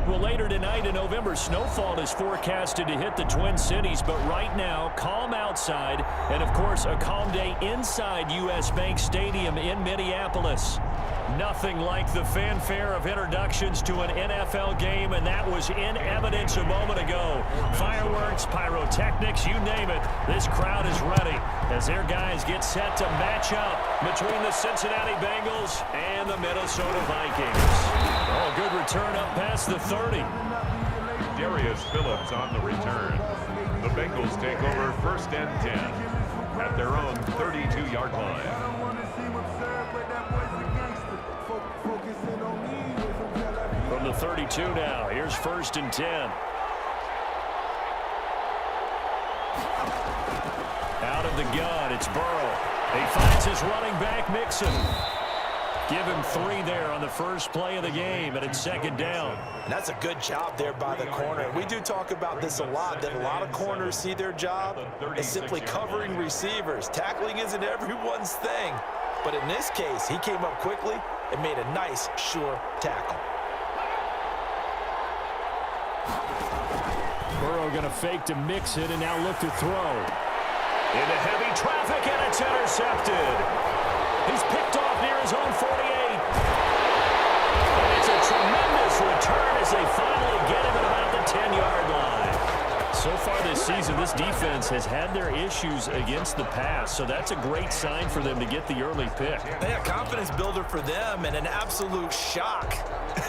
Well, later tonight in November, snowfall is forecasted to hit the Twin Cities, but right now, calm outside, and of course, a calm day inside U.S. Bank Stadium in Minneapolis. Nothing like the fanfare of introductions to an NFL game, and that was in evidence a moment ago. Fireworks, pyrotechnics, you name it. This crowd is ready as their guys get set to match up between the Cincinnati Bengals and the Minnesota Vikings. Oh, good return up past the 30. Darius Phillips on the return. The Bengals take over 1st and 10 at their own 32-yard line. From the 32 now, here's 1st and 10. Out of the gun, it's Burrow. He finds his running back, Mixon. Give him 3 there on the first play of the game, and it's 2nd down. And that's a good job there by the corner. We do talk about this a lot, that a lot of corners see their job as simply covering receivers. Tackling isn't everyone's thing. But in this case, he came up quickly and made a nice, sure tackle. Burrow going to fake to mix it and now look to throw. Into heavy traffic, and it's intercepted. He's picked off near his own 48. And it's a tremendous return as they finally get him at about the 10-yard line. So far this season, this defense has had their issues against the pass, so that's a great sign for them to get the early pick. Yeah, confidence builder for them and an absolute shock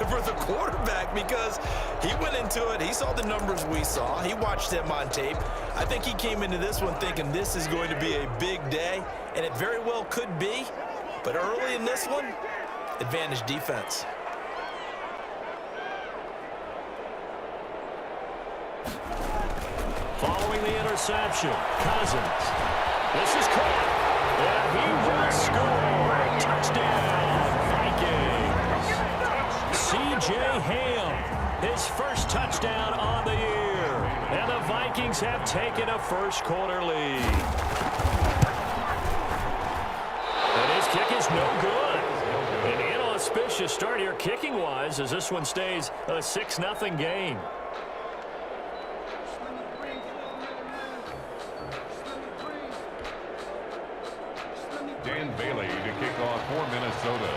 for the quarterback because he went into it. He saw the numbers we saw. He watched them on tape. I think he came into this one thinking this is going to be a big day, and it very well could be. But early in this one, advantage defense. Following the interception, Cousins. This is caught. And he will score. Touchdown, Vikings. C.J. Ham, his first touchdown on the year. And the Vikings have taken a first-quarter lead. And his kick is no good. An inauspicious start here kicking-wise as this one stays a 6-0 game. Dan Bailey to kick off for Minnesota.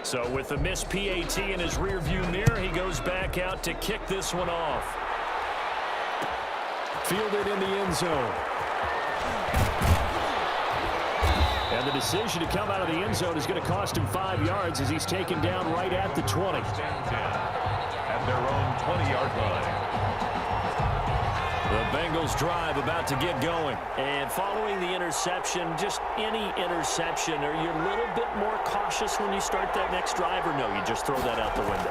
So with the missed PAT in his rearview mirror, he goes back out to kick this one off. Fielded in the end zone. And the decision to come out of the end zone is going to cost him 5 yards as he's taken down right at the 20. At their own 20-yard line. The Bengals drive about to get going. And following the interception, just any interception, are you a little bit more cautious when you start that next drive, or no, you just throw that out the window?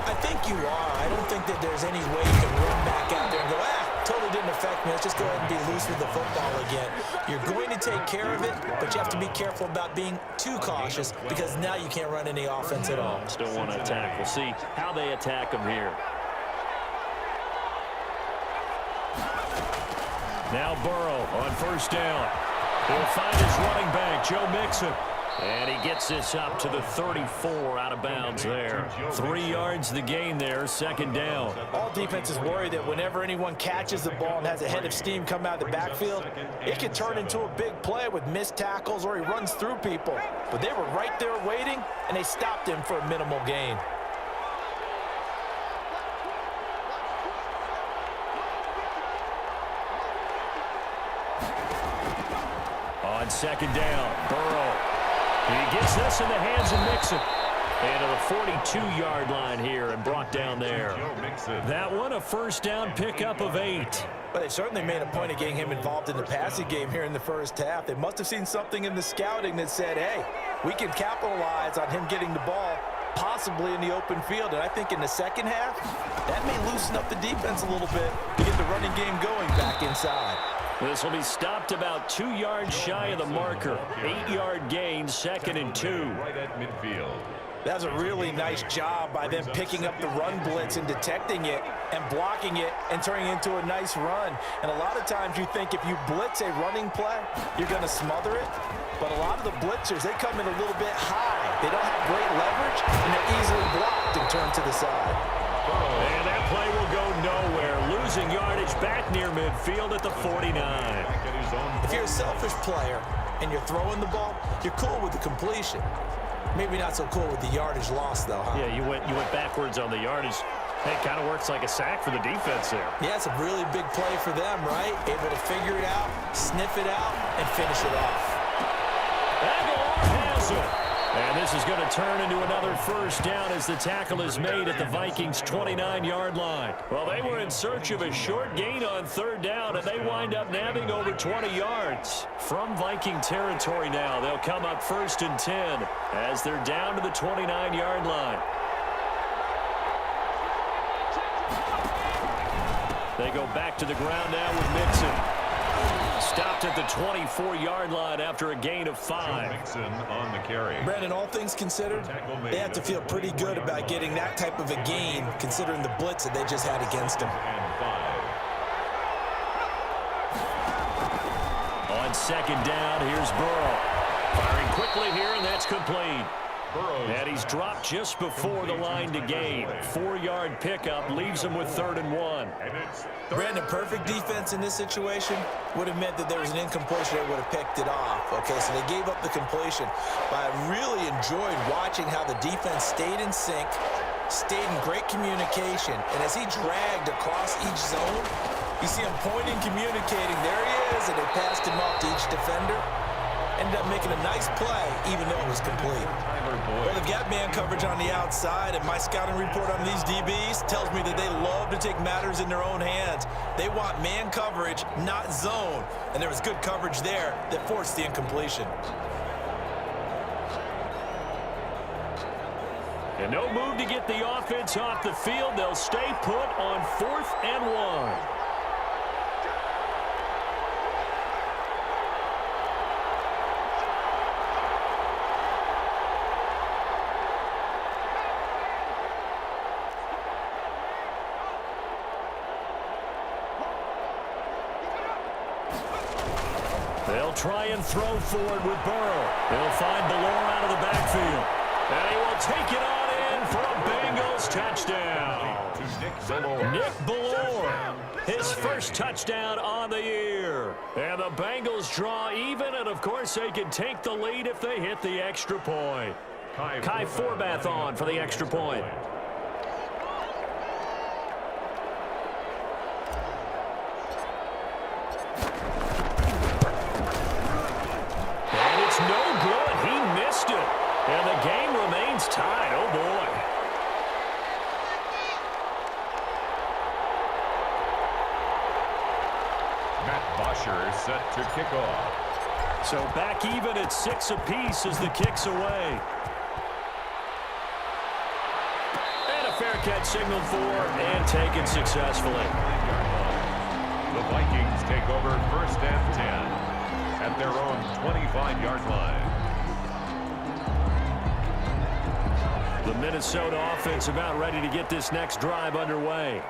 I think you are. I don't think that there's any way you can run back out there and go, totally didn't affect me. Let's just go ahead and be loose with the football again. You're going to take care of it, but you have to be careful about being too cautious because now you can't run any offense at all. Still want to attack. We'll see how they attack them here. Now Burrow on first down. He'll find his running back, Joe Mixon. And he gets this up to the 34 out of bounds there. 3 yards the gain there, 2nd down. All defenses worry that whenever anyone catches the ball and has a head of steam come out of the backfield, it could turn into a big play with missed tackles or he runs through people. But they were right there waiting, and they stopped him for a minimal gain. On 2nd down, Burrow. He gets this in the hands of Mixon. And to the 42-yard line here and brought down there. That one a first down pickup of 8. But they certainly made a point of getting him involved in the passing game here in the first half. They must have seen something in the scouting that said, hey, we can capitalize on him getting the ball possibly in the open field. And I think in the second half, that may loosen up the defense a little bit to get the running game going back inside. This will be stopped about 2 yards shy of the marker. 8-yard gain, 2nd and 2. Right at midfield. That was a really nice job by them picking up the run blitz and detecting it and blocking it and turning it into a nice run. And a lot of times you think if you blitz a running play, you're going to smother it. But a lot of the blitzers, they come in a little bit high. They don't have great leverage. coverage, and they're easily blocked and turned to the side. And that play will go nowhere. Losing yardage back near midfield at the 49. If you're a selfish player and you're throwing the ball, you're cool with the completion. Maybe not so cool with the yardage loss, though, huh? Yeah, you went backwards on the yardage. It kind of works like a sack for the defense there. Yeah, it's a really big play for them, right? Able to figure it out, sniff it out, and finish it off. Aguilar has it. And this is going to turn into another first down as the tackle is made at the Vikings' 29-yard line. Well, they were in search of a short gain on third down, and they wind up nabbing over 20 yards. From Viking territory now, they'll come up 1st and 10 as they're down to the 29-yard line. They go back to the ground now with Mixon. Stopped at the 24-yard line after a gain of 5. Mixon on the carry. Brandon, all things considered, they have to feel pretty good about getting that type of a gain, considering the blitz that they just had against them. On 2nd down, here's Burrow. Firing quickly here, and that's complete. And he's dropped just before the line to gain. 4-yard pickup leaves him with 3rd and 1. Brandon, perfect defense in this situation would have meant that there was an incompletion that would have picked it off. Okay, so they gave up the completion. But I really enjoyed watching how the defense stayed in sync, stayed in great communication. And as he dragged across each zone, you see him pointing, communicating. There he is, and they passed him off to each defender. Ended up making a nice play, even though it was complete. Well, they've got man coverage on the outside, and my scouting report on these DBs tells me that they love to take matters in their own hands. They want man coverage, not zone. And there was good coverage there that forced the incompletion. And no move to get the offense off the field. They'll stay put on 4th and 1. They'll try and throw forward with Burrow. They'll find Ballore out of the backfield. And he will take it on in for a Bengals touchdown. Nick Ballore, his first touchdown on the year. And the Bengals draw even, and of course they can take the lead if they hit the extra point. Kai Forbath on for the extra point. No good. He missed it. And the game remains tied. Oh, boy. Matt Bosher set to kick off. So back even at 6 apiece as the kick's away. And a fair catch signaled for and taken successfully. The Vikings take over 1st and 10. At their own 25-yard line. The Minnesota offense about ready to get this next drive underway.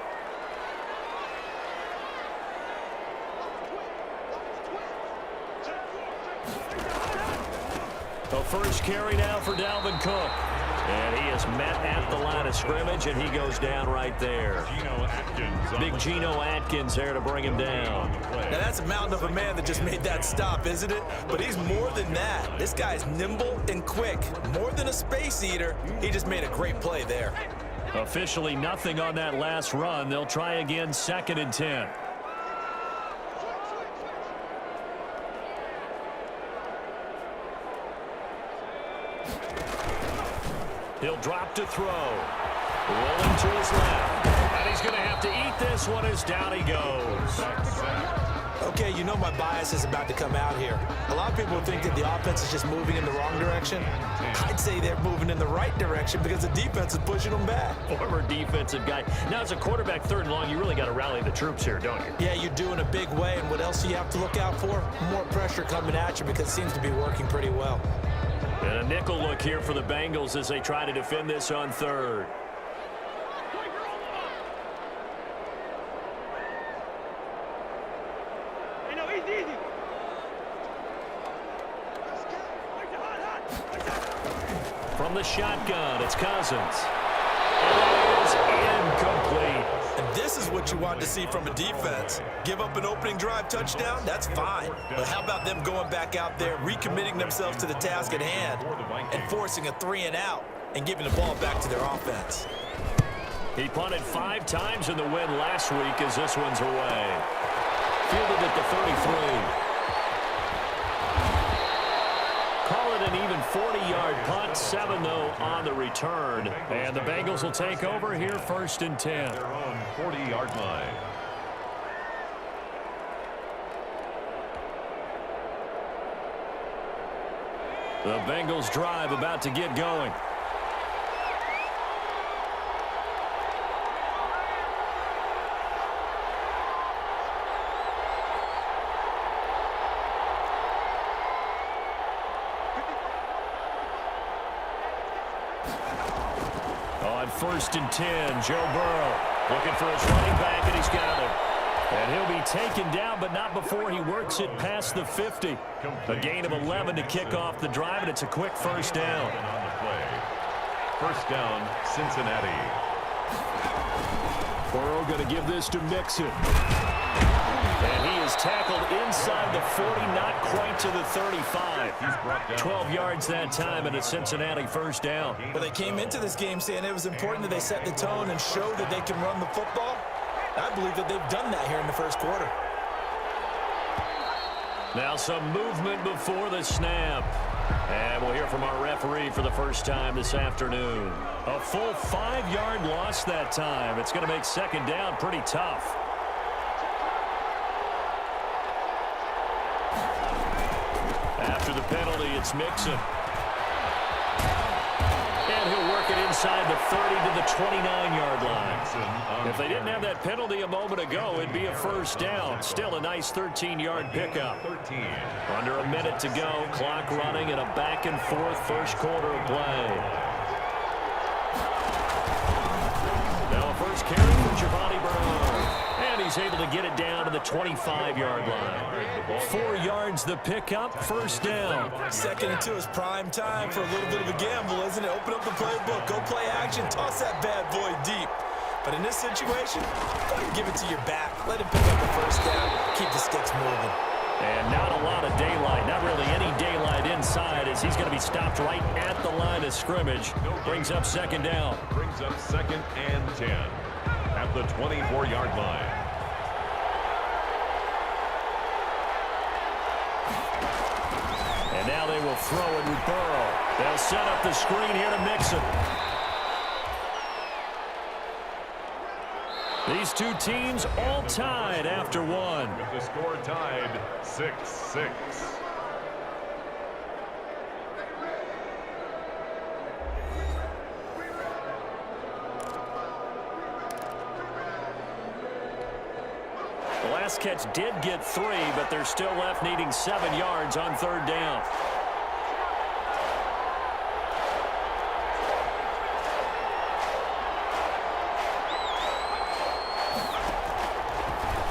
The first carry now for Dalvin Cook. And he is met at the line of scrimmage, and he goes down right there. Big Geno Atkins there to bring him down. Now, that's a mountain of a man that just made that stop, isn't it? But he's more than that. This guy's nimble and quick. More than a space eater, he just made a great play there. Officially nothing on that last run. They'll try again 2nd and 10. He'll drop to throw. Rolling to his left. And he's going to have to eat this one as down he goes. Okay, you know my bias is about to come out here. A lot of people think that the offense is just moving in the wrong direction. I'd say they're moving in the right direction because the defense is pushing them back. Former defensive guy. Now, as a quarterback 3rd and long, you really got to rally the troops here, don't you? Yeah, you do in a big way. And what else do you have to look out for? More pressure coming at you because it seems to be working pretty well. And a nickel look here for the Bengals as they try to defend this on 3rd. From the shotgun, it's Cousins. It is incomplete. And this is what you want to see from a defense. Give up an opening drive touchdown, that's fine. But how about them going back out there, recommitting themselves to the task at hand, and forcing a 3-and-out and giving the ball back to their offense. He punted 5 times in the win last week as this one's away. Fielded at the 33. Call it an even 40-yard punt, 7 though on the return. And the Bengals will take over here 1st and 10. Their own 40-yard line. The Bengals drive about to get going. On 1st and 10, Joe Burrow looking for his running back, and he's got him. And he'll be taken down, but not before he works it past the 50. A gain of 11 to kick off the drive, and it's a quick 1st down. On the play. 1st down, Cincinnati. Burrow going to give this to Mixon. And he is tackled inside the 40, not quite to the 35. 12 yards that time, and a Cincinnati 1st down. Well, they came into this game saying it was important that they set the tone and show that they can run the football. I believe that they've done that here in the 1st quarter. Now some movement before the snap. And we'll hear from our referee for the first time this afternoon. A full 5-yard loss that time. It's going to make 2nd down pretty tough. After the penalty, it's Mixon. And he'll work it inside the 30 to the 29-yard line. If they didn't have that penalty a moment ago, it'd be a 1st down. Still a nice 13-yard pickup. Under a minute to go, clock running, and a back-and-forth 1st quarter of play. Now a 1st carry from Giovanni Bernard. And he's able to get it down to the 25-yard line. 4 yards the pickup, 1st down. 2nd and 2 is prime time for a little bit of a gamble, isn't it? Open up the playbook, go play action, toss that bad boy deep. But in this situation, go ahead and give it to your back. Let him pick up the 1st down, keep the sticks moving. And not a lot of daylight, not really any daylight inside, as he's going to be stopped right at the line of scrimmage. Brings up 2nd down. Brings up 2nd and 10 at the 24-yard line. And now they will throw it with Burrow. They'll set up the screen here to Mixon. These two teams all tied after one. With the score tied 6-6. The last catch did get 3, but they're still left needing 7 yards on 3rd down.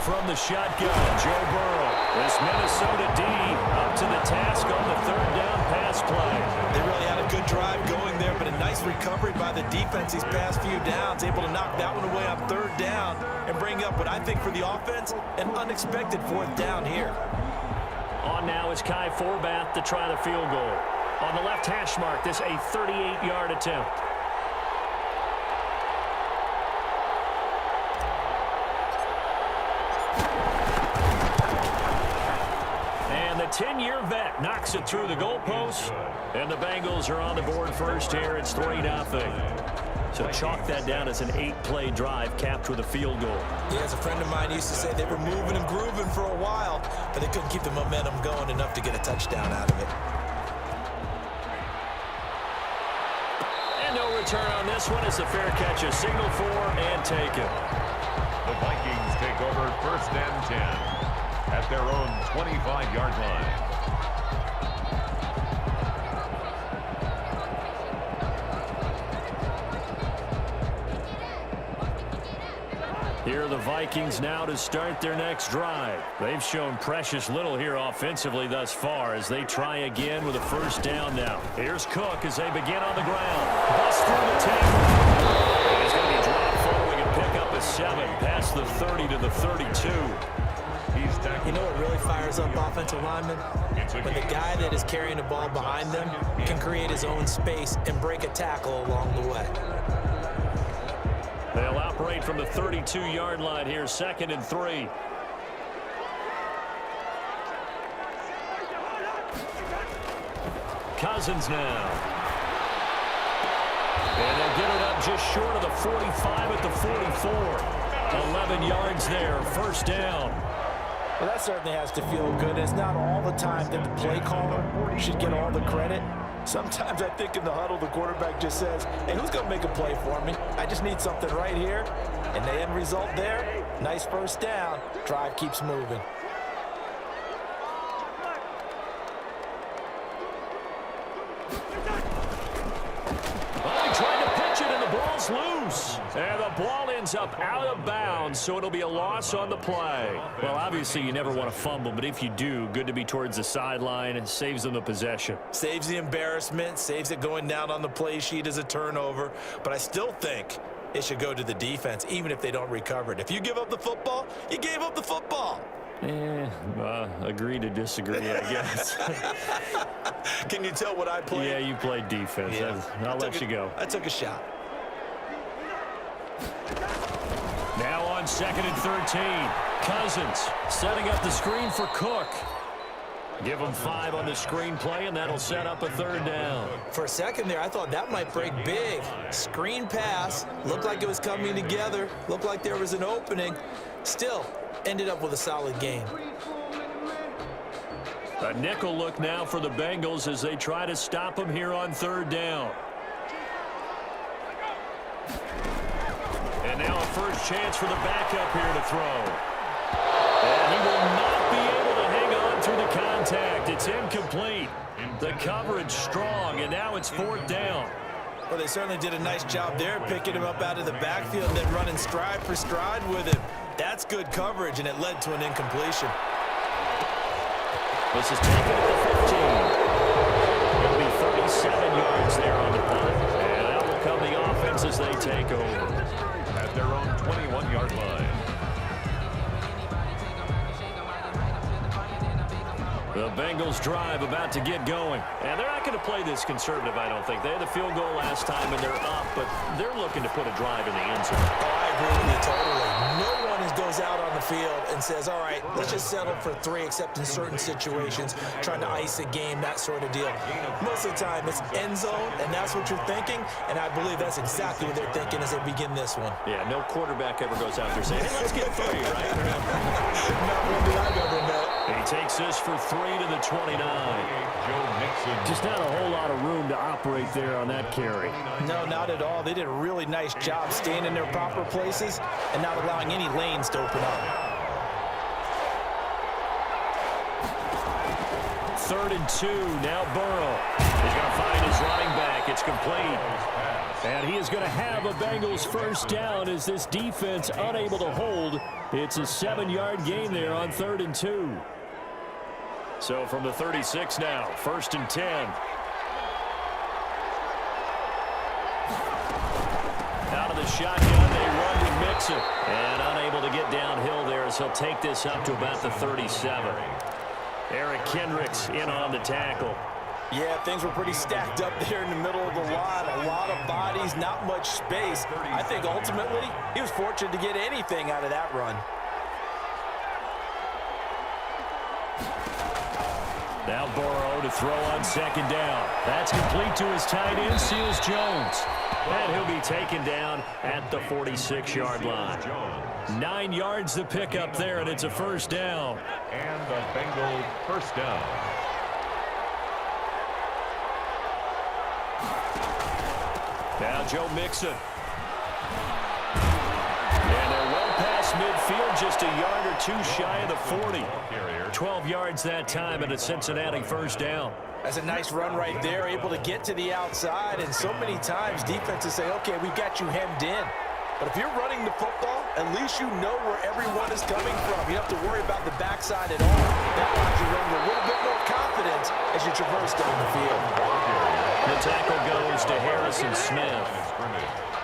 From the shotgun, Joe Burrow. This Minnesota D up to the task on the 3rd down pass play. They really had a good drive going there, but a nice recovery by the defense these past few downs. Able to knock that one away on 3rd down and bring up what I think for the offense, an unexpected 4th down here. On now is Kai Forbath to try the field goal. On the left hash mark, this a 38-yard attempt. And the 10-year vet knocks it through the goalpost. And the Bengals are on the board first here. It's 3-0. So chalk that down as an 8-play drive capped with a field goal. Yeah, as a friend of mine used to say, they were moving and grooving for a while, but they couldn't keep the momentum going enough to get a touchdown out of it. And no return on this one. It's a fair catch, a signal for and taken. The Vikings take over 1st and 10 at their own 25-yard line. Here are the Vikings now to start their next drive. They've shown precious little here offensively thus far as they try again with a first down now. Here's Cook as they begin on the ground. Bust through the tackle. And he's going to be dropped following and pick up a 7 past the 30 to the 32. You know what really fires up offensive linemen? When the guy that is carrying the ball behind them can create his own space and break a tackle along the way. They'll operate from the 32-yard line here, 2nd and 3. Cousins now. And they'll get it up just short of the 45 at the 44. 11 yards there, first down. Well, that certainly has to feel good. It's not all the time that the play caller should get all the credit. Sometimes I think in the huddle, the quarterback just says, hey, who's going to make a play for me? I just need something right here. And the end result there, nice first down. Drive keeps moving. Well, he tried to pitch it, and the ball's loose. And the ball ends up out of bounds, so it'll be a loss on the play. Well, obviously, you never want to fumble, but if you do, good to be towards the sideline. It saves them the possession. Saves the embarrassment, saves it going down on the play sheet as a turnover. But I still think it should go to the defense, even if they don't recover it. If you give up the football, you gave up the football. Agree to disagree, I guess. Can you tell what I played? Yeah, you played defense. Yeah. I'll let you go. I took a shot. Now on 2nd and 13. Cousins setting up the screen for Cook. Give him 5 on the screen play, and that'll set up a 3rd down. For a second there, I thought that might break big. Screen pass. Looked like it was coming together. Looked like there was an opening. Still, ended up with a solid game. A nickel look now for the Bengals as they try to stop him here on 3rd down. And now a first chance for the backup here to throw. And he will not be able to hang on through the contact. It's incomplete. The coverage strong, and now it's 4th down. Well, they certainly did a nice job there, picking him up out of the backfield and then running stride for stride with him. That's good coverage, and it led to an incompletion. This is taken at the 15. It'll be 37 yards there on the punt. And out will come the offense as they take over. At their own 21-yard line. The Bengals drive about to get going. And they're not going to play this conservative, I don't think. They had the field goal last time, and they're up, but they're looking to put a drive in the end zone. Oh, I agree with you totally. No one goes out on the field and says, all right, let's just settle for 3, except in certain situations, trying to ice a game, that sort of deal. Most of the time, it's end zone, and that's what you're thinking, and I believe that's exactly what they're thinking as they begin this one. Yeah, no quarterback ever goes out there saying, hey, let's get 3, right? Not one that I've ever met. He takes this for 3 to the 29. Just not a whole lot of room to operate there on that carry. No, not at all. They did a really nice job staying in their proper places and not allowing any lanes to open up. 3rd and 2. Now Burrow. He's going to find his running back. It's complete. And he is going to have a Bengals first down as this defense unable to hold. It's a 7-yard gain there on 3rd and 2. So from the 36 now, 1st and 10. Out of the shotgun, they run with Mixon. And unable to get downhill there as he'll take this up to about the 37. Eric Kendricks in on the tackle. Yeah, things were pretty stacked up there in the middle of the line. A lot of bodies, not much space. I think ultimately he was fortunate to get anything out of that run. Now Burrow to throw on 2nd down. That's complete to his tight end, Seals Jones. And he'll be taken down at the 46-yard line. 9 yards to pick up there, and it's a first down. And the Bengals first down. Now Joe Mixon. And they're well past midfield, just a yard or 2 shy of the 40. 12 yards that time, and a Cincinnati first down. That's a nice run right there, able to get to the outside. And so many times defenses say, okay, we've got you hemmed in. But if you're running the football, at least you know where everyone is coming from. You don't have to worry about the backside at all. That allows you to run with a little bit more confidence as you traverse down the field. The tackle goes to Harrison Smith.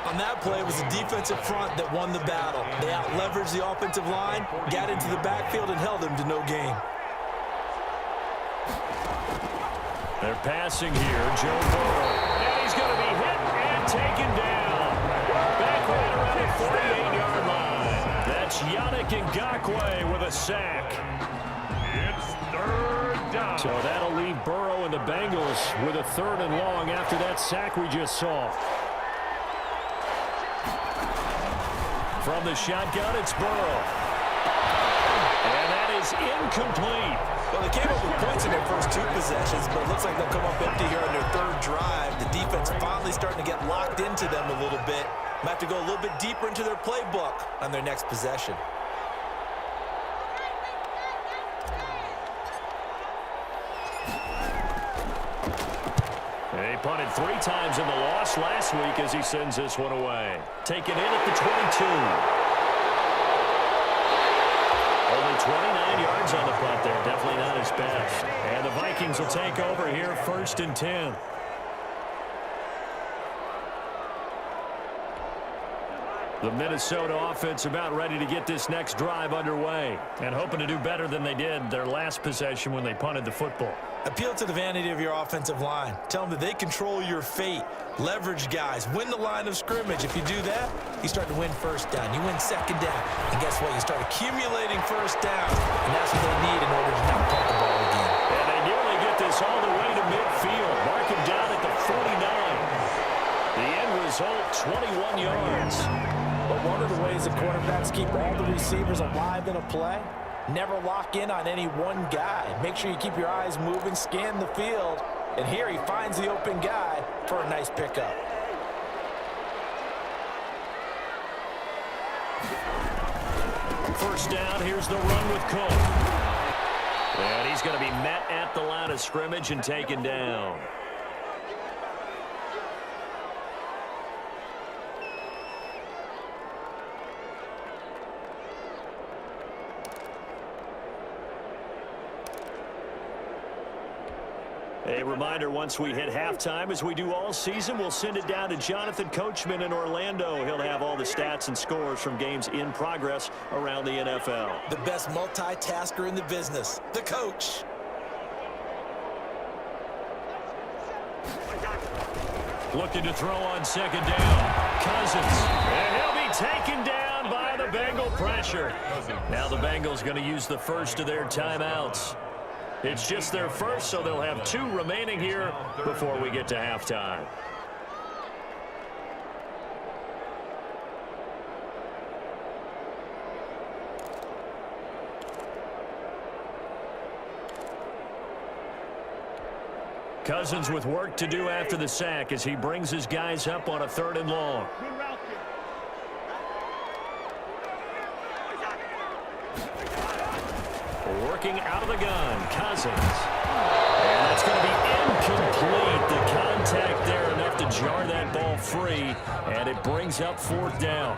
On that play, it was the defensive front that won the battle. They out-leveraged the offensive line, got into the backfield, and held them to no gain. They're passing here. Joe Burrow. And he's going to be hit and taken down. Back right around the 48-yard line. That's Yannick Ngakoue with a sack. It's third down. So that'll leave Burrow and the Bengals with a 3rd and long after that sack we just saw. From the shotgun, it's Burrow. And that is incomplete. Well, they came up with points in their first 2 possessions, but it looks like they'll come up empty here on their 3rd drive. The defense finally starting to get locked into them a little bit. Might have to go a little bit deeper into their playbook on their next possession. He punted 3 times in the loss last week as he sends this one away. Taken in at the 22. Only 29 yards on the punt there. Definitely not his best. And the Vikings will take over here 1st and 10. The Minnesota offense about ready to get this next drive underway and hoping to do better than they did their last possession when they punted the football. Appeal to the vanity of your offensive line. Tell them that they control your fate. Leverage guys. Win the line of scrimmage. If you do that, you start to win 1st down. You win 2nd down. And guess what? You start accumulating 1st downs. And that's what they need in order to not punt the ball again. And they nearly get this all the way to midfield. Mark him down at the 49. The end result, 21 yards. But one of the ways the quarterbacks keep all the receivers alive in a play, never lock in on any one guy. Make sure you keep your eyes moving, scan the field. And here he finds the open guy for a nice pickup. First down, here's the run with Cook. And he's going to be met at the line of scrimmage and taken down. A reminder, once we hit halftime, as we do all season, we'll send it down to Jonathan Coachman in Orlando. He'll have all the stats and scores from games in progress around the NFL. The best multitasker in the business, the coach. Looking to throw on 2nd down. Cousins. And he'll be taken down by the Bengal pressure. Now the Bengals going to use the first of their timeouts. It's just their first, so they'll have 2 remaining here before we get to halftime. Cousins with work to do after the sack as he brings his guys up on a 3rd and long. Working out of the gun, Cousins. And that's going to be incomplete. The contact there enough to jar that ball free, and it brings up 4th down.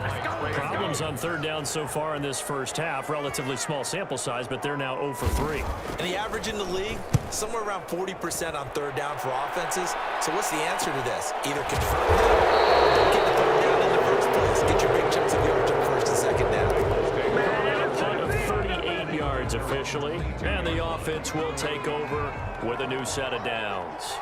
Problems on 3rd down so far in this first half. Relatively small sample size, but they're now 0 for 3. And the average in the league, somewhere around 40% on 3rd down for offenses. So what's the answer to this? Either convert them or don't get the 3rd down in the first place. Get your big chunks of yards on 1st and 2nd down. Yards officially, and the offense will take over with a new set of downs.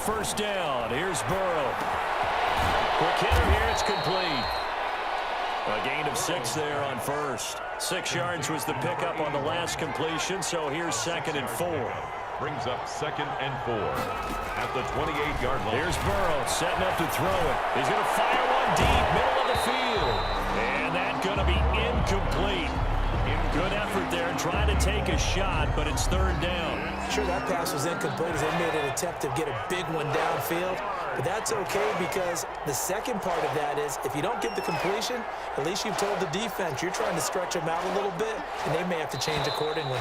First down, here's Burrow. Quick hitter here, it's complete. A gain of 6 there on 1st. 6 yards was the pickup on the last completion, so here's 2nd and 4. Brings up 2nd and 4 at the 28-yard line. Here's Burrow setting up to throw it. He's going to fire one deep, middle of the field. And that's going to be incomplete. Good effort there, trying to take a shot, but it's 3rd down. Sure, that pass was incomplete as they made an attempt to get a big one downfield. But that's okay because the second part of that is if you don't get the completion, at least you've told the defense you're trying to stretch them out a little bit, and they may have to change accordingly.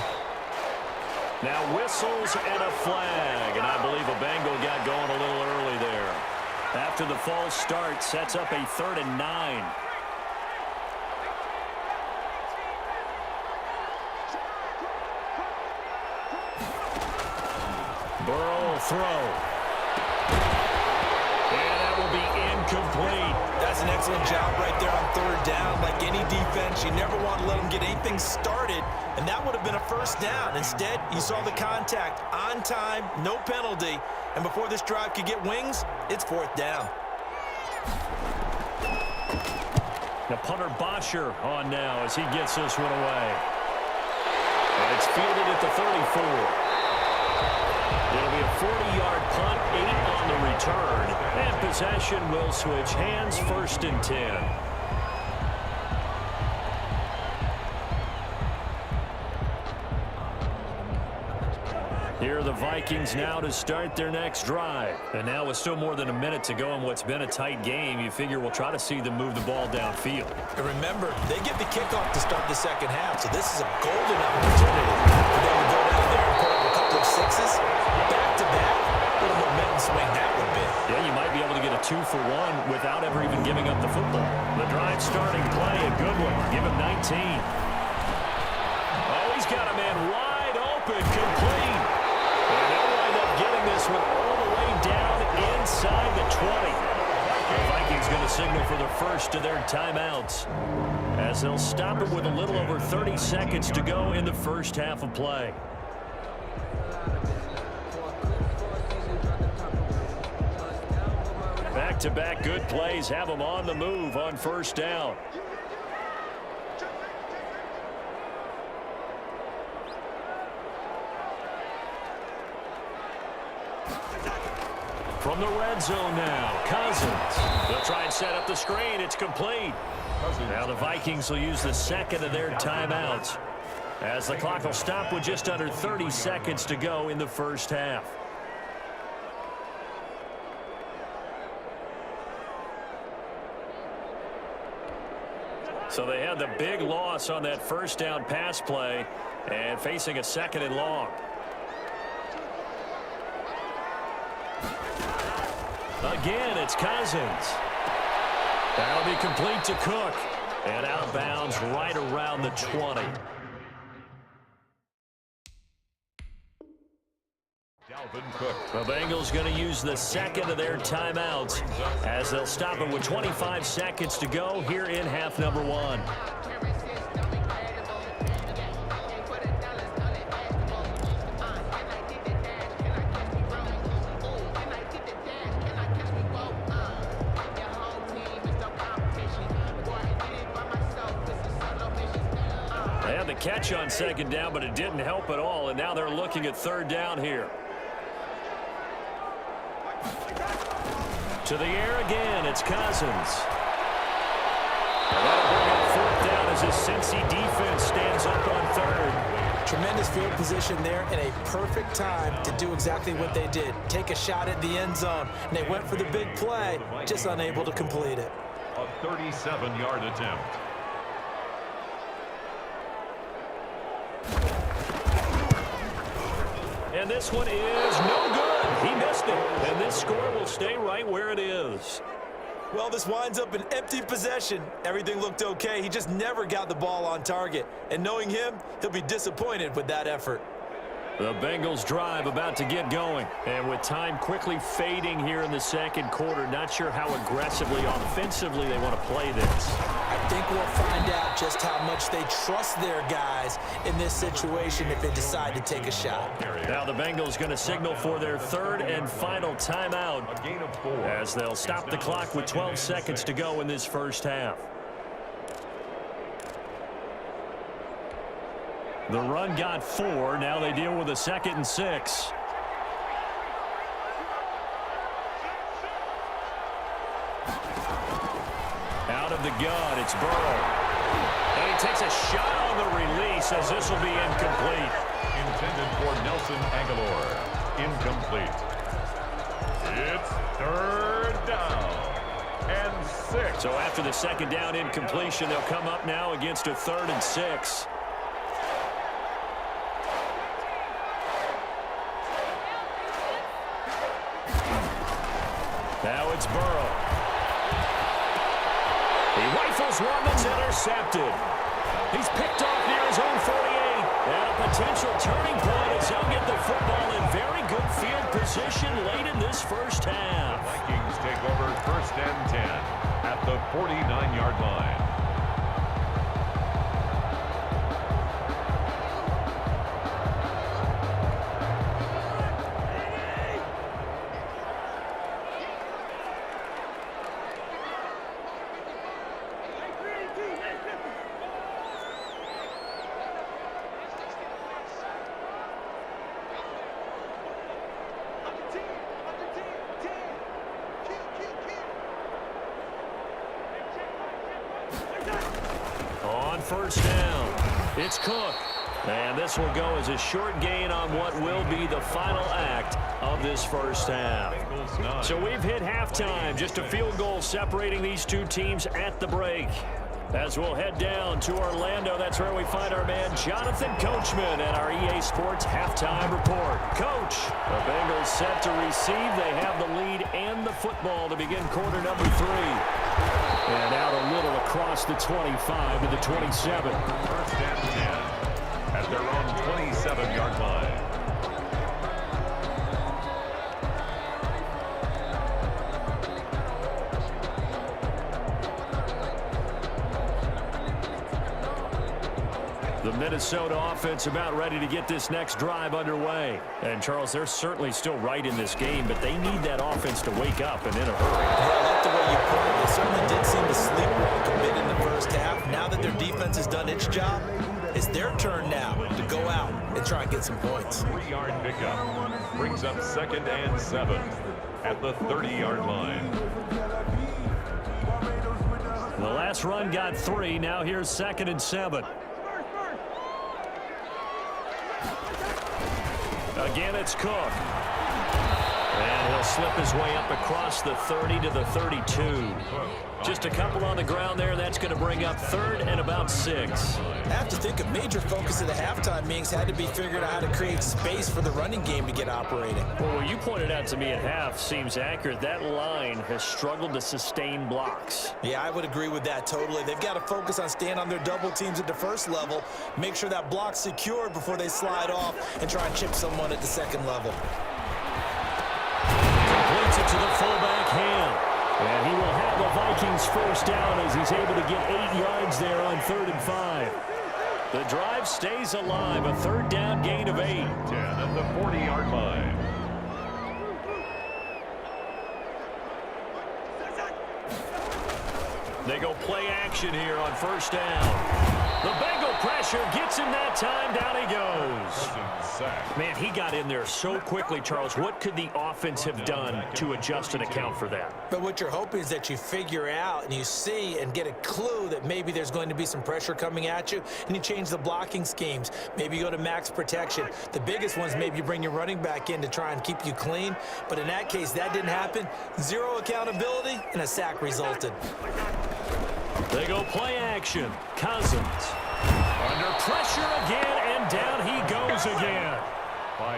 Now whistles and a flag, and I believe a Bengal got going a little early there. After the false start, sets up a 3rd and 9. Burrow will throw. And that will be incomplete. That's an excellent job right there on 3rd down. Like any defense, you never want to let them get anything started, and that would have been a 1st down. Instead, you saw the contact on time, no penalty, and before this drive could get wings, it's 4th down. The punter Bosher on now as he gets this one away. And it's fielded at the 34. It'll be a 40-yard punt, 8 on the return, and possession will switch hands, 1st and 10. Here are the Vikings now to start their next drive. And now with still more than a minute to go in what's been a tight game, you figure we'll try to see them move the ball downfield. And remember, they get the kickoff to start the 2nd half, so this is a golden opportunity for them to go down there and put up a couple of 6s. Back-to-back, what a momentum swing that would be. Yeah, you might be able to get a 2-for-1 without ever even giving up the football. The drive starting play, a good one. Give him 19. Oh, he's got a man wide open, complete. And they'll wind up getting this one all the way down inside the 20. The Vikings going to signal for the first of their timeouts as they'll stop it with a little over 30 seconds to go in the first half of play. Back-to-back good plays have them on the move on 1st down. From the red zone now, Cousins. They'll try and set up the screen. It's complete. Now the Vikings will use the 2nd of their timeouts as the clock will stop with just under 30 seconds to go in the first half. So they had the big loss on that 1st down pass play and facing a 2nd and long. Again, it's Cousins. That'll be complete to Cook. And out of bounds right around the 20. The Bengals going to use the 2nd of their timeouts as they'll stop it with 25 seconds to go here in half number 1. They had the catch on 2nd down, but it didn't help at all, and now they're looking at 3rd down here. To the air again, it's Cousins. And that'll bring up 4th down as his Cincy defense stands up on 3rd. Tremendous field position there and a perfect time to do exactly what they did. Take a shot at the end zone. And they went for the big play, just unable to complete it. A 37-yard attempt. And this one is no good. He missed it. And this score will stay right where it is. Well, this winds up an empty possession. Everything looked okay. He just never got the ball on target. And knowing him, he'll be disappointed with that effort. The Bengals drive about to get going. And with time quickly fading here in the 2nd quarter, not sure how aggressively offensively they want to play this. I think we'll find out just how much they trust their guys in this situation if they decide to take a shot. Now the Bengals going to signal for their 3rd and final timeout as they'll stop the clock with 12 seconds to go in this first half. The run got 4. Now they deal with a 2nd and 6. Out of the gun, it's Burrow. And he takes a shot on the release as this will be incomplete. Intended for Nelson Aguilar. Incomplete. It's 3rd down and 6. So after the 2nd down incompletion, they'll come up now against a 3rd and 6. it's Burrow. He rifles one that's intercepted. He's picked off near his own 48. And a potential turning point as he'll get the football in very good field position late in this first half. Vikings take over first and 10 at the 49-yard line. On first down, it's Cook. And this will go as a short gain on what will be the final act of this first half. So we've hit halftime, just a field goal separating these two teams at the break. As we'll head down to Orlando, that's where we find our man Jonathan Coachman at our EA Sports Halftime Report. Coach, the Bengals set to receive. They have the lead and the football to begin quarter number 3. And out a little across the 25 to the 27. First and 10 at their own 27-yard line. The Minnesota offense about ready to get this next drive underway. And, Charles, they're certainly still right in this game, but they need that offense to wake up and in a hurry. Yeah, I like the way you put it. They certainly did seem to sleepwalk a bit in the first half. Now that their defense has done its job, it's their turn now to go out and try and get some points. 3-yard pickup brings up second and 7 at the 30-yard line. The last run got 3. Now here's second and 7. Again, it's Cook. And he'll slip his way up across the 30 to the 32. Just a couple on the ground there. That's going to bring up third and about 6. I have to think a major focus of the halftime meetings had to be figuring out how to create space for the running game to get operating. Well, what you pointed out to me at half seems accurate. That line has struggled to sustain blocks. Yeah, I would agree with that totally. They've got to focus on staying on their double teams at the first level, make sure that block's secured before they slide off and try and chip someone at the second level. Completes it to the fullback Ham. And he will have the Vikings first down as he's able to get 8 yards there on 3rd and 5. The drive stays alive, a third down gain of 8. 10 at the 40-yard line. They go play action here on first down. The Bengal pressure gets him that time. Down he goes. Man, he got in there so quickly, Charles. What could the offense have done to adjust and account for that? But what you're hoping is that you figure out and you see and get a clue that maybe there's going to be some pressure coming at you, and you change the blocking schemes. Maybe you go to max protection. The biggest ones, maybe you bring your running back in to try and keep you clean. But in that case, that didn't happen. 0 accountability, and a sack resulted. They go play action. Cousins under pressure again, and down he goes again.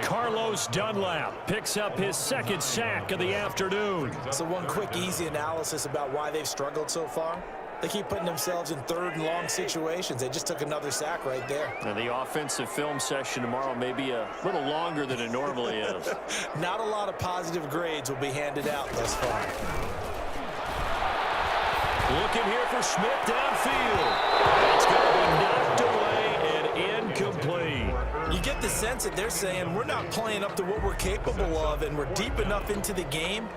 Carlos Dunlap picks up his second sack of the afternoon. So one quick, easy analysis about why they've struggled so far. They keep putting themselves in third and long situations. They just took another sack right there. And the offensive film session tomorrow may be a little longer than it normally is. Not a lot of positive grades will be handed out thus far. Looking here for Smith downfield. It's going to be knocked away and incomplete. You get the sense that they're saying we're not playing up to what we're capable of, and we're deep enough into the game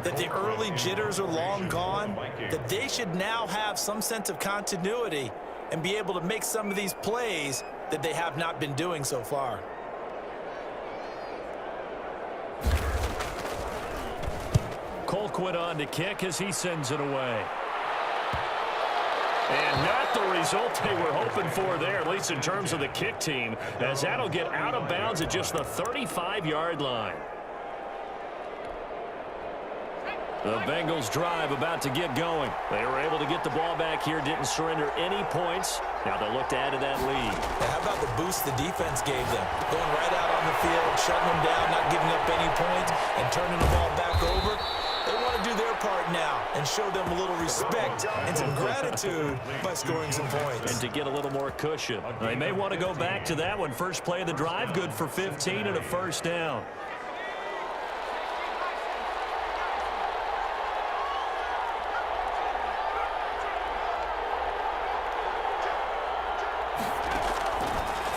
that the early jitters are long gone, that they should now have some sense of continuity and be able to make some of these plays that they have not been doing so far. Colquitt on to kick as he sends it away. And not the result they were hoping for there, at least in terms of the kick team, as that'll get out of bounds at just the 35-yard line. The Bengals drive about to get going. They were able to get the ball back here, didn't surrender any points. Now they'll look to add to that lead. Now, how about the boost the defense gave them? Going right out on the field, shutting them down, not giving up any points, and turning the ball back over. They want to do their part now and show them a little respect and some gratitude by scoring some points. And to get a little more cushion. They may want to go back to that one. First play of the drive, good for 15 and a first down.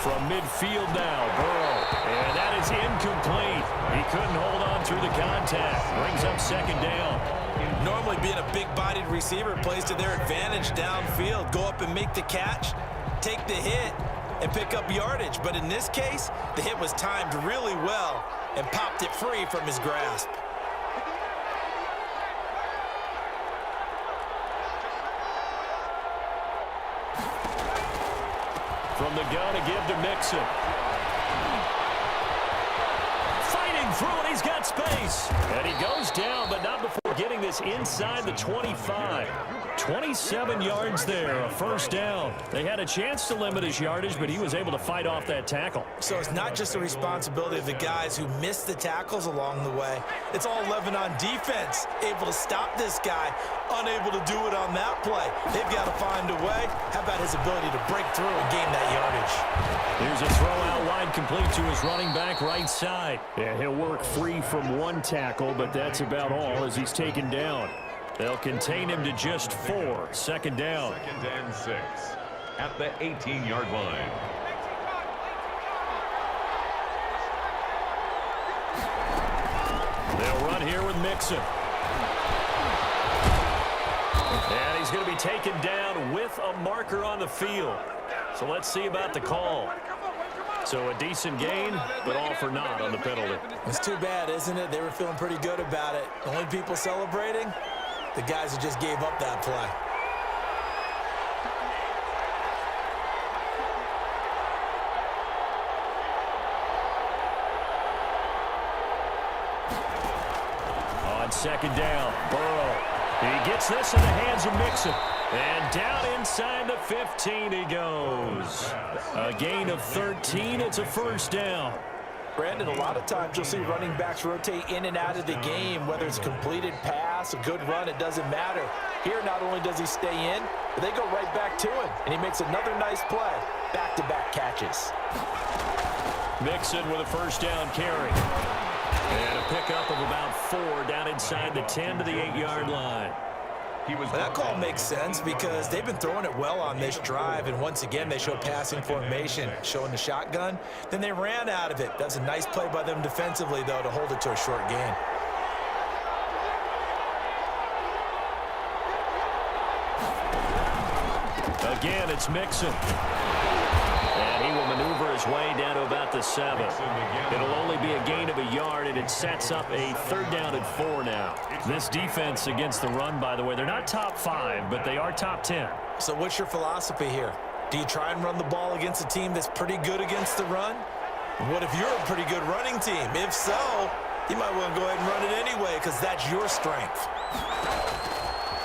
From midfield now, Burrow. And that is incomplete. He couldn't hold on through the contact. Brings up second down. Normally being a big-bodied receiver plays to their advantage downfield. Go up and make the catch, take the hit, and pick up yardage. But in this case, the hit was timed really well and popped it free from his grasp. From the gun to give to Mixon. Fighting through it, he's got space. And he goes down, but not before getting this inside the 25. 27 yards there, a first down. They had a chance to limit his yardage, but he was able to fight off that tackle. So it's not just the responsibility of the guys who missed the tackles along the way. It's all 11 on defense, able to stop this guy, unable to do it on that play. They've got to find a way. How about his ability to break through and gain that yardage? Here's a throw out wide, complete to his running back right side. Yeah, he'll work free from one tackle, but that's about all as he's taken down. They'll contain him to just 4. Second down. 2nd and 6 at the 18-yard line. They'll run here with Mixon. And he's going to be taken down with a marker on the field. So let's see about the call. So a decent gain, but all for naught on the penalty. It's too bad, isn't it? They were feeling pretty good about it. The only people celebrating, the guys who just gave up that play. On second down, Burrow. He gets this in the hands of Mixon. And down inside the 15 he goes. A gain of 13. It's a first down. Brandon, a lot of times you'll see running backs rotate in and out of the game, whether it's a completed pass, a good run, it doesn't matter. Here, not only does he stay in, but they go right back to him, and he makes another nice play. Back-to-back catches. Mixon with a first down carry. And a pickup of about 4 down inside the 10 to the 8-yard line. That call makes sense because they've been throwing it well on this drive, and once again they show passing formation, showing the shotgun. Then they ran out of it. That's a nice play by them defensively, though, to hold it to a short gain. Again, it's Mixon. And he will maneuver his way down to about the 7. It'll only be a gain of a yard, and it sets up a 3rd down and 4 now. This defense against the run, by the way, they're not top 5, but they are top 10. So what's your philosophy here? Do you try and run the ball against a team that's pretty good against the run? What if you're a pretty good running team? If so, you might want to go ahead and run it anyway because that's your strength.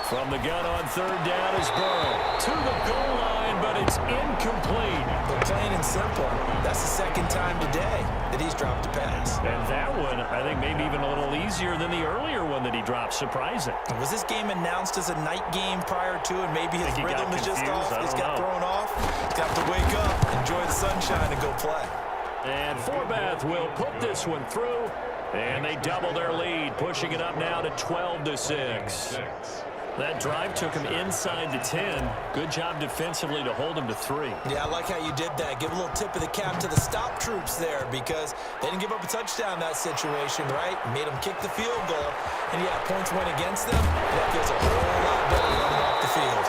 From the gun on 3rd down is Burrow. To the goal line, but it's incomplete. But plain and simple, that's the 2nd time today that he's dropped a pass. And that one, I think, maybe even a little easier than the earlier one that he dropped. Surprising. Was this game announced as a night game prior to it? Maybe his rhythm is just off. He's got thrown off. He's got to wake up, enjoy the sunshine, and go play. And Forbath will put this one through. And they double their lead, pushing it up now to 12-6. That drive took him inside the 10. Good job defensively to hold him to 3. Yeah, I like how you did that. Give a little tip of the cap to the stop troops there because they didn't give up a touchdown in that situation, right? Made them kick the field goal. And, yeah, points went against them. That feels a whole lot better running off the field.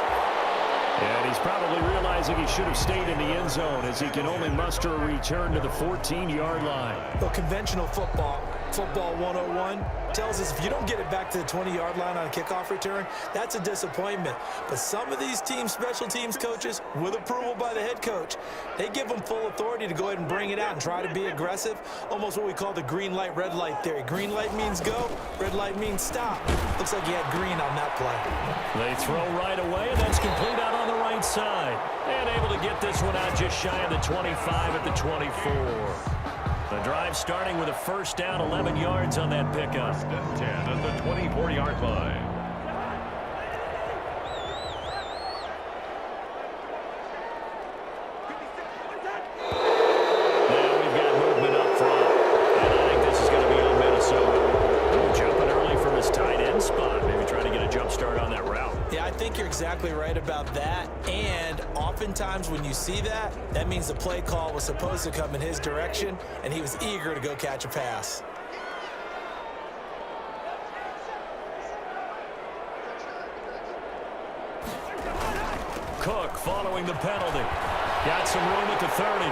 And he's probably realizing he should have stayed in the end zone as he can only muster a return to the 14-yard line. Well, conventional football 101, tells us if you don't get it back to the 20-yard line on a kickoff return, that's a disappointment. But some of these teams, special teams coaches, with approval by the head coach, they give them full authority to go ahead and bring it out and try to be aggressive, almost what we call the green light, red light theory. Green light means go, red light means stop. Looks like he had green on that play. They throw right away, and that's complete out on the right side. And able to get this one out just shy of the 25 at the 24. The drive starting with a first down, 11 yards on that pickup. 10 at the 24-yard line. about that. And oftentimes when you see that, that means the play call was supposed to come in his direction, and he was eager to go catch a pass. Cook following the penalty. Got some room at the 30.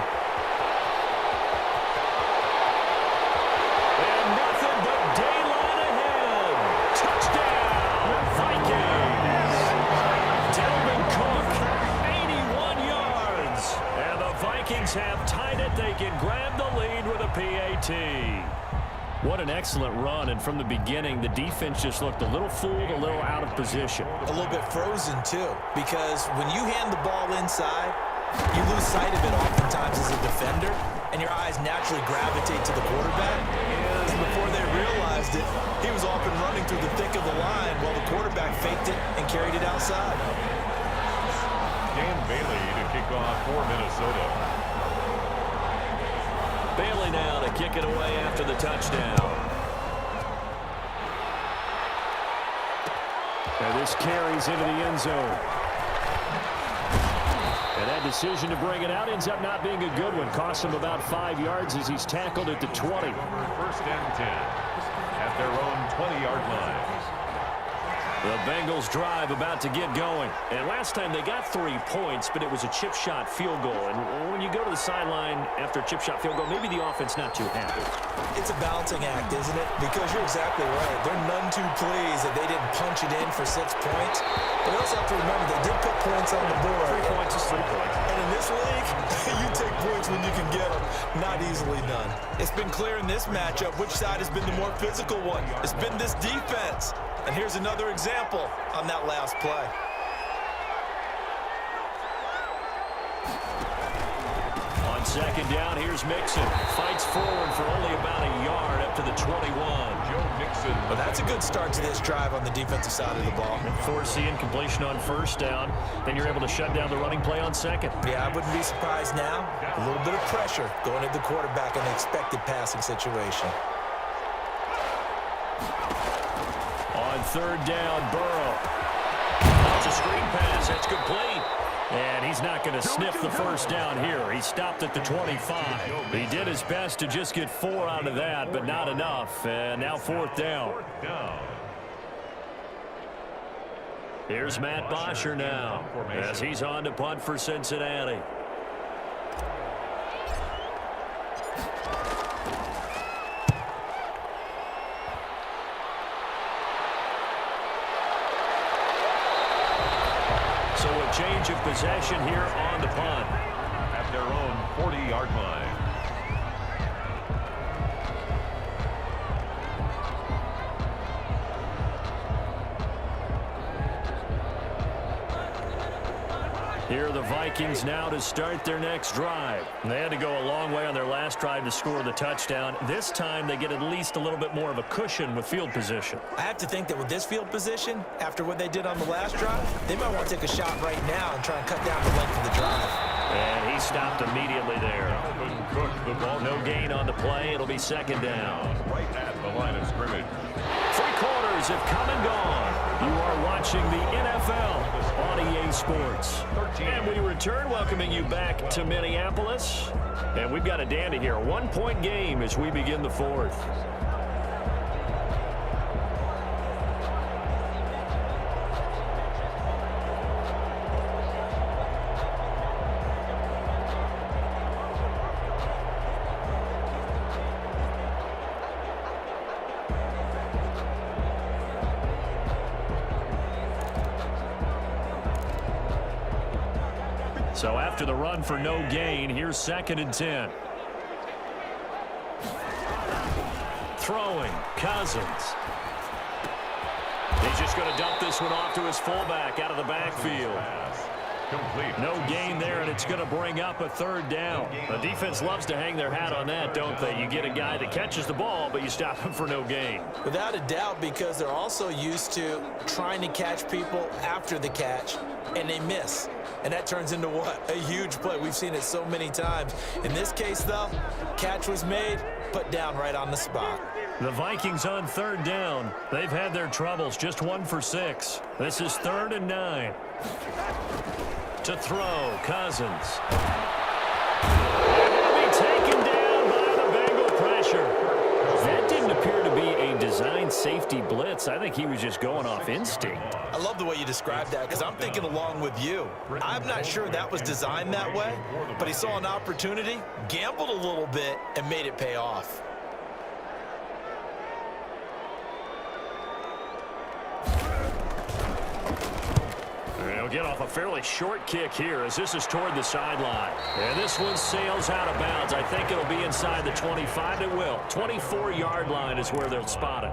And nothing but daylight ahead. Touchdown, Vikings. Dalvin Cook, 81 yards. And the Vikings have tied it. They can grab the lead with a PAT. What an excellent run, and from the beginning, the defense just looked a little fooled, a little out of position. A little bit frozen, too, because when you hand the ball inside, you lose sight of it oftentimes as a defender, and your eyes naturally gravitate to the quarterback. And before they realized it, he was off and running through the thick of the line while the quarterback faked it and carried it outside. Dan Bailey to kick off for Minnesota. Bailey now to kick it away after the touchdown. And this carries into the end zone. And that decision to bring it out ends up not being a good one. Costs him about 5 yards as he's tackled at the 20. First and 10 at their own 20-yard line. The Bengals drive about to get going. And last time they got 3 points, but it was a chip shot field goal. And when you go to the sideline after a chip shot field goal, maybe the offense not too happy. It's a balancing act, isn't it? Because you're exactly right. They're none too pleased that they didn't punch it in for 6 points. But we also have to remember they did put points on the board. 3 points is 3 points. And in this league, you take points when you can get them. Not easily done. It's been clear in this matchup which side has been the more physical one. It's been this defense. And here's another example on that last play. On second down, here's Mixon. Fights forward for only about a yard up to the 21. Joe Mixon. Well, that's a good start to this drive on the defensive side of the ball. Force the incompletion on first down. Then you're able to shut down the running play on second. Yeah, I wouldn't be surprised now. A little bit of pressure going at the quarterback in the expected passing situation. On third down, Burrow. That's a screen pass. That's complete. And he's not going to sniff the first down here. He stopped at the 25. He did his best to just get 4 out of that, but not enough. And now fourth down. Here's Matt Bosher now as he's on to punt for Cincinnati. So a change of possession here on the punt. At their own 40-yard line. Here are the Vikings now to start their next drive. They had to go a long way on their last drive to score the touchdown. This time they get at least a little bit more of a cushion with field position. I have to think that with this field position, after what they did on the last drive, they might want to take a shot right now and try and cut down the length of the drive. And he stopped immediately there. Cook, the ball. No gain on the play. It'll be second down. Right at the line of scrimmage. 3 quarters have come and gone. You are watching the NFL on EA Sports. And we return, welcoming you back to Minneapolis. And we've got a dandy here. A 1-point game as we begin the fourth. So after the run for no gain, here's second and 10. Throwing, Cousins. He's just going to dump this one off to his fullback out of the backfield. Complete. No gain there, and it's going to bring up a third down. The defense loves to hang their hat on that, don't they? You get a guy that catches the ball, but you stop him for no gain. Without a doubt, because they're also used to trying to catch people after the catch, and they miss. And that turns into what? A huge play. We've seen it so many times. In this case, though, catch was made, put down right on the spot. The Vikings on third down. They've had their troubles, just 1 for 6. This is 3rd and 9. To throw, Cousins. He'll be taken down by the Bengal pressure. That didn't appear to be a designed safety blitz. I think he was just going off instinct. I love the way you described that because I'm thinking along with you. I'm not sure that was designed that way, but he saw an opportunity, gambled a little bit, and made it pay off. He'll get off a fairly short kick here as this is toward the sideline. And this one sails out of bounds. I think it'll be inside the 25. It will. 24-yard line is where they'll spot it.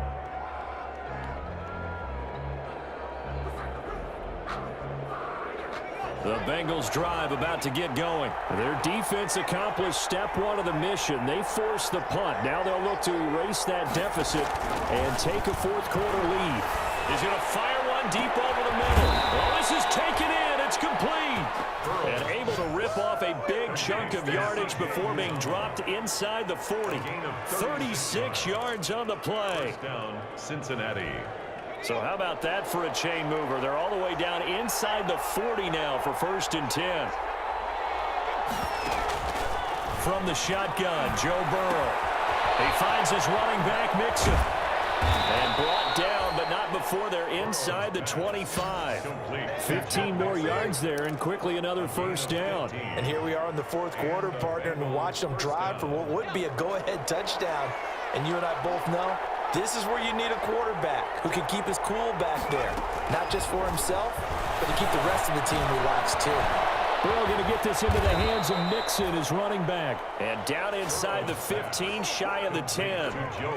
The Bengals drive about to get going. Their defense accomplished step one of the mission. They forced the punt. Now they'll look to erase that deficit and take a fourth-quarter lead. He's going to fire one deep over the middle. Well, this is taken in. It's complete. And able to rip off a big chunk of yardage before being dropped inside the 40. 36 yards on the play. Down Cincinnati. So how about that for a chain mover? They're all the way down inside the 40 now for 1st and 10. From the shotgun, Joe Burrow. He finds his running back, Mixon. And brought down, but not before they're inside the 25. 15 more yards there, and quickly another first down. And here we are in the fourth quarter, partner, and watch them drive for what would be a go-ahead touchdown. And you and I both know this is where you need a quarterback who can keep his cool back there. Not just for himself, but to keep the rest of the team relaxed too. Burrow going to get this into the hands of Mixon, his running back. And down inside the 15, shy of the 10.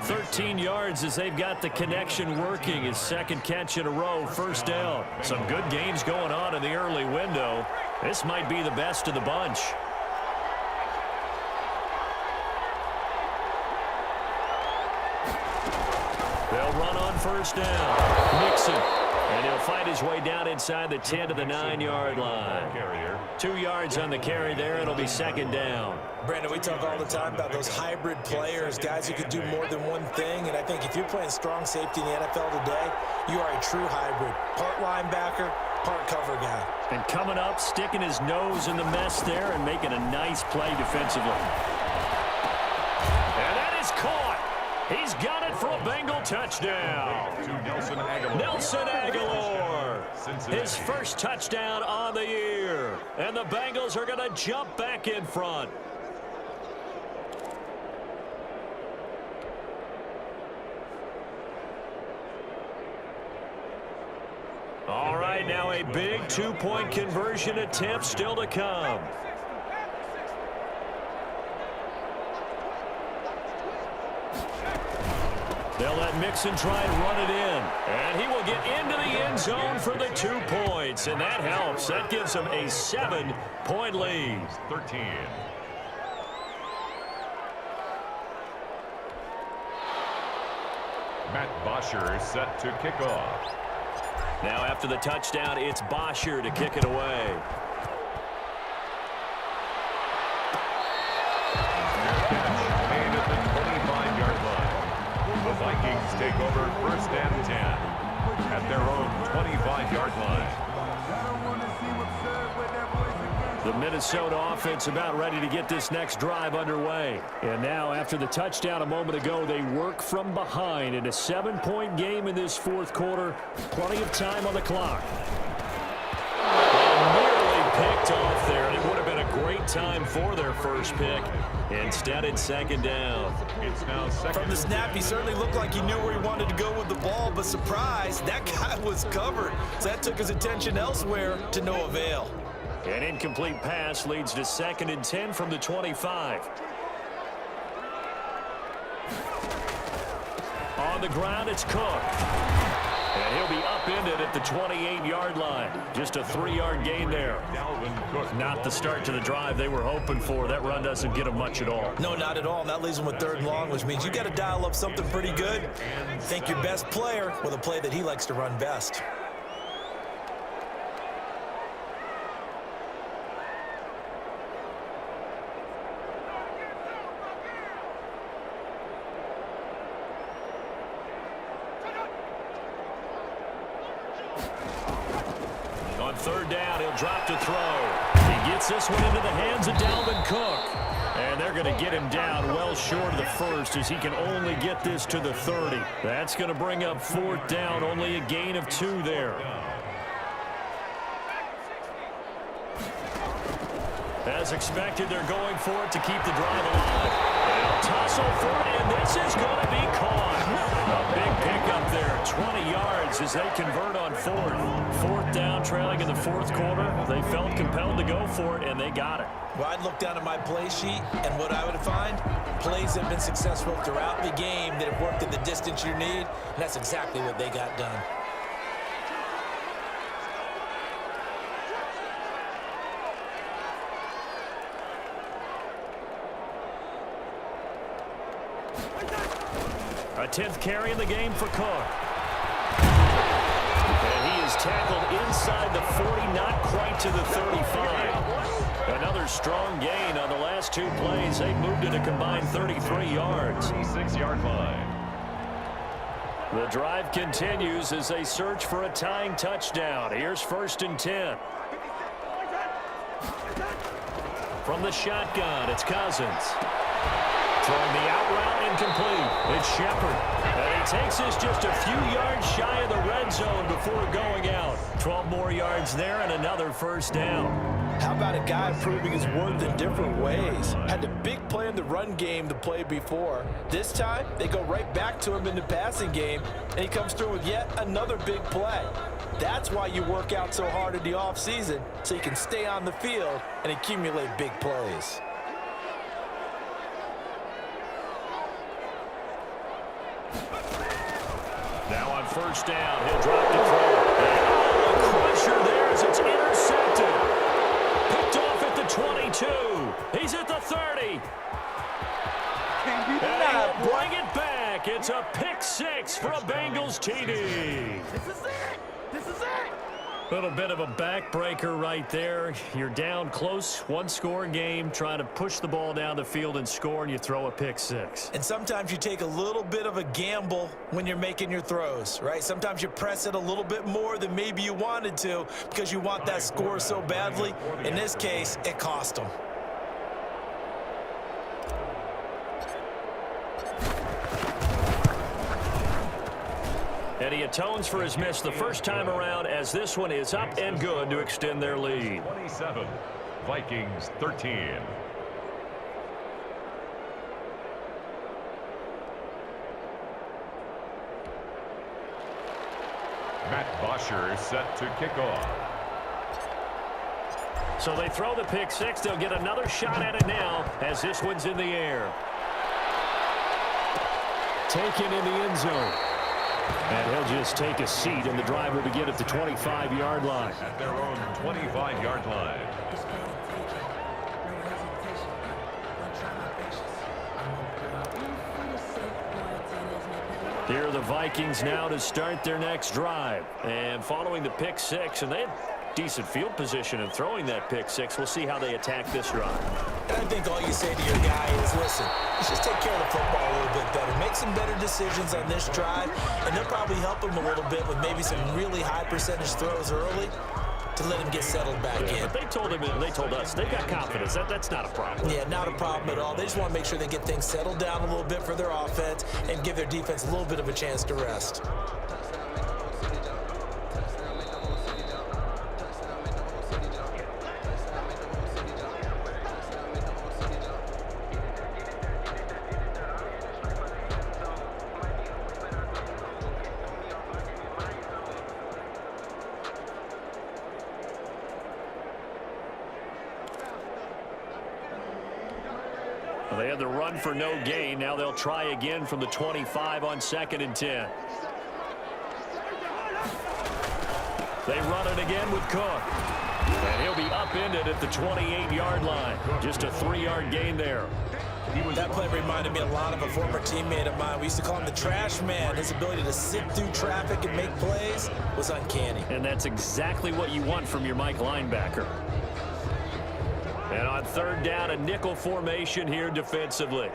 13 yards as they've got the connection working. His second catch in a row, first down. Some good games going on in the early window. This might be the best of the bunch. They'll run on first down. Mixon. And he'll fight his way down inside the 10 to the 9-yard line. 2 yards on the carry there. It'll be second down. Brandon, we talk all the time about those hybrid players, guys who could do more than one thing. And I think if you're playing strong safety in the NFL today, you are a true hybrid. Part linebacker, part cover guy. And coming up, sticking his nose in the mess there and making a nice play defensively. And that is caught. He's got it for a Bengal touchdown. To Nelson Aguilar. Nelson Aguilar. His first touchdown on the year. And the Bengals are going to jump back in front. All right, now a big two-point conversion attempt still to come. They'll let Mixon try and run it in. And he will get into the end zone for the 2 points. And that helps. That gives them a 7-point lead. 13. Matt Bosher set to kick off. Now after the touchdown, it's Bosher to kick it away. Made at the 25-yard line. The Vikings take over 1st and 10 at their own 25-yard line. The Minnesota offense about ready to get this next drive underway. And now after the touchdown a moment ago, they work from behind in a 7-point game in this fourth quarter. Plenty of time on the clock. Nearly picked off there, and it would have been a great time for their first pick. Instead, it's second down. It's now second. From the snap, he certainly looked like he knew where he wanted to go with the ball, but surprise, that guy was covered. So that took his attention elsewhere to no avail. An incomplete pass leads to 2nd and 10 from the 25. On the ground, it's Cook. And he'll be upended at the 28-yard line. Just a 3-yard gain there. Not the start to the drive they were hoping for. That run doesn't get them much at all. No, not at all. And that leaves them with 3rd and long, which means you got to dial up something pretty good. Think your best player with a play that he likes to run best. He'll drop to throw. He gets this one into the hands of Dalvin Cook. And they're going to get him down well short of the first as he can only get this to the 30. That's going to bring up 4th down, only a gain of 2 there. As expected, they're going for it to keep the drive alive. They'll tussle for it, and this is going to be caught. A big pickup there, 20 yards as they convert on 4th. 4th down, trailing in the 4th quarter. They felt compelled to go for it, and they got it. Well, I'd look down at my play sheet, and what I would find, plays have been successful throughout the game that have worked in the distance you need, and that's exactly what they got done. A 10th carry in the game for Cook. And he is tackled inside the 40, not quite to the 35. Another strong gain on the last 2 plays. They moved it a combined 33 yards. 36-yard line. The drive continues as they search for a tying touchdown. Here's 1st and 10. From the shotgun, it's Cousins. Throwing the out route incomplete. It's Shepard. And he takes this just a few yards shy of the red zone before going out. 12 more yards there and another 1st down. How about a guy proving his worth in different ways? Had a big play in the run game to play before. This time, they go right back to him in the passing game, and he comes through with yet another big play. That's why you work out so hard in the offseason, so you can stay on the field and accumulate big plays. Now on 1st down, he'll drop the throw. And a crusher there as it's intercepted. Picked off at the 22. He's at the 30. And he'll bring it back. It's a pick 6 for a Bengals TD. This is it. This is it. Little bit of a backbreaker right there. You're down close, 1-score game, trying to push the ball down the field and score, and you throw a pick 6. And sometimes you take a little bit of a gamble when you're making your throws, right? Sometimes you press it a little bit more than maybe you wanted to because you want that score so badly. In this case, it cost them. And he atones for his miss the first time around as this one is up and good to extend their lead. 27, Vikings 13. Matt Bosher is set to kick off. So they throw the pick 6. They'll get another shot at it now as this one's in the air. Taken in the end zone. And he'll just take a seat, and the drive will begin at the 25-yard line. At their own 25-yard line. Here are the Vikings now to start their next drive. And following the pick 6, and they had decent field position in throwing that pick 6. We'll see how they attack this drive. And I think all you say to your guy is, listen, let's just take care of the football a little bit better. Make some better decisions on this drive, and they'll probably help him a little bit with maybe some really high percentage throws early to let him get settled back in. But they told him, and they told us, they've got confidence. That's not a problem. Yeah, not a problem at all. They just want to make sure they get things settled down a little bit for their offense and give their defense a little bit of a chance to rest. Well, they had the run for no gain. Now they'll try again from the 25 on 2nd and 10. They run it again with Cook. And he'll be upended at the 28-yard line. Just a 3-yard gain there. That play reminded me a lot of a former teammate of mine. We used to call him the trash man. His ability to sit through traffic and make plays was uncanny. And that's exactly what you want from your Mike linebacker. And on 3rd down, a nickel formation here defensively.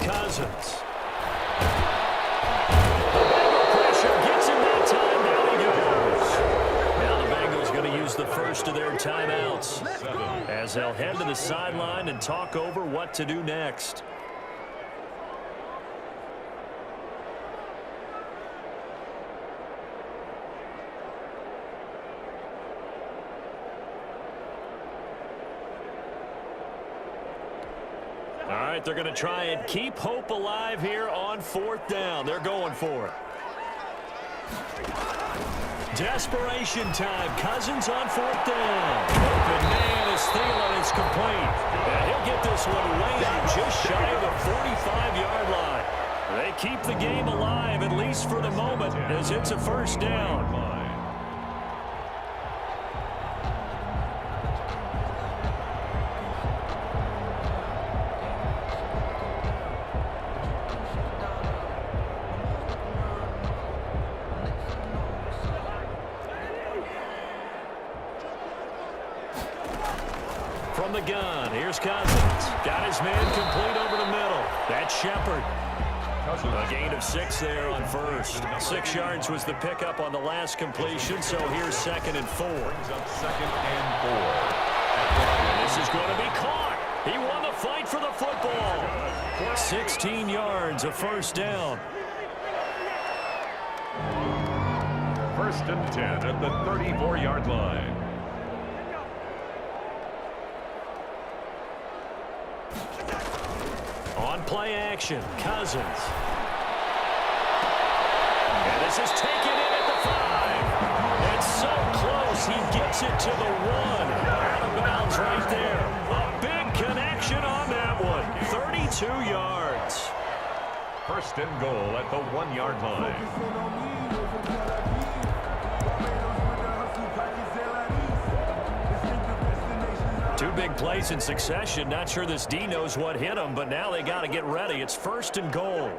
Cousins. Pressure gets him that time. Down he goes. Now the Bengals going to use the first of their timeouts as they'll head to the sideline and talk over what to do next. All right, they're going to try and keep hope alive here on 4th down. They're going for it. Desperation time. Cousins on 4th down. Open man is Thielen. It's complete. And he'll get this one way out just shy of the 45-yard line. They keep the game alive, at least for the moment, as it's a 1st down. From the gun, here's Cousins. Got his man complete over the middle. That's Shepard. A gain of 6 there on 1st. 6 yards was the pickup on the last completion, so here's 2nd and 4. Brings up 2nd and 4. And this is going to be caught. He won the fight for the football. 16 yards, a 1st down. 1st and 10 at the 34-yard line. On play action, Cousins. And this is taken in at the 5. It's so close, he gets it to the 1. Out of bounds right there. A big connection on that one. 32 yards. 1st and goal at the 1-yard line. Two big plays in succession. Not sure this D knows what hit him, but now they got to get ready. It's 1st and goal.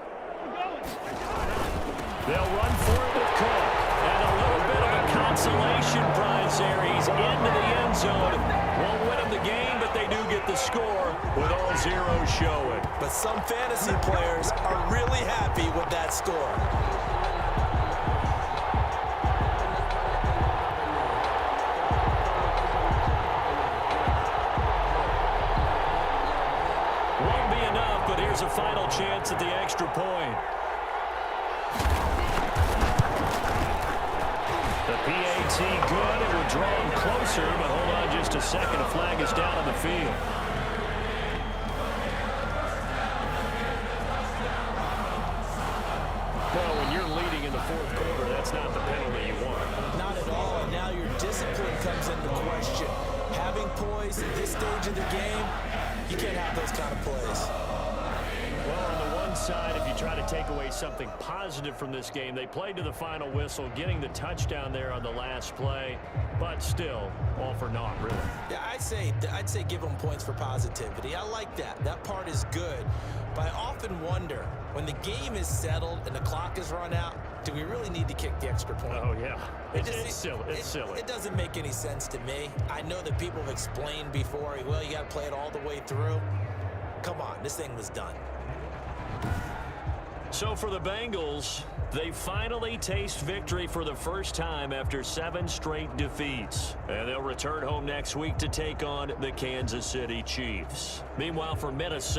They'll run for it with Cook. And a little bit of a consolation prize there. He's into the end zone. Won't win him the game, but they do get the score with all zeros showing. But some fantasy players are really happy with that score. Here's a final chance at the extra point. The PAT good. It will draw him closer, but hold on just a second. A flag is down on the field. Well, when you're leading in the 4th quarter, that's not the penalty you want. Not at all, and now your discipline comes into question. Having poise at this stage of the game, you can't have those kind of plays. Well, on the one side, if you try to take away something positive from this game, they played to the final whistle, getting the touchdown there on the last play, but still, all for naught, really. Yeah, I'd say give them points for positivity. I like that. That part is good. But I often wonder, when the game is settled and the clock is run out, do we really need to kick the extra point? Oh, yeah. It's silly. It's silly. It doesn't make any sense to me. I know that people have explained before, well, you got to play it all the way through. Come on, this thing was done. So for the Bengals, they finally taste victory for the first time after 7 straight defeats. And they'll return home next week to take on the Kansas City Chiefs. Meanwhile, for Minnesota,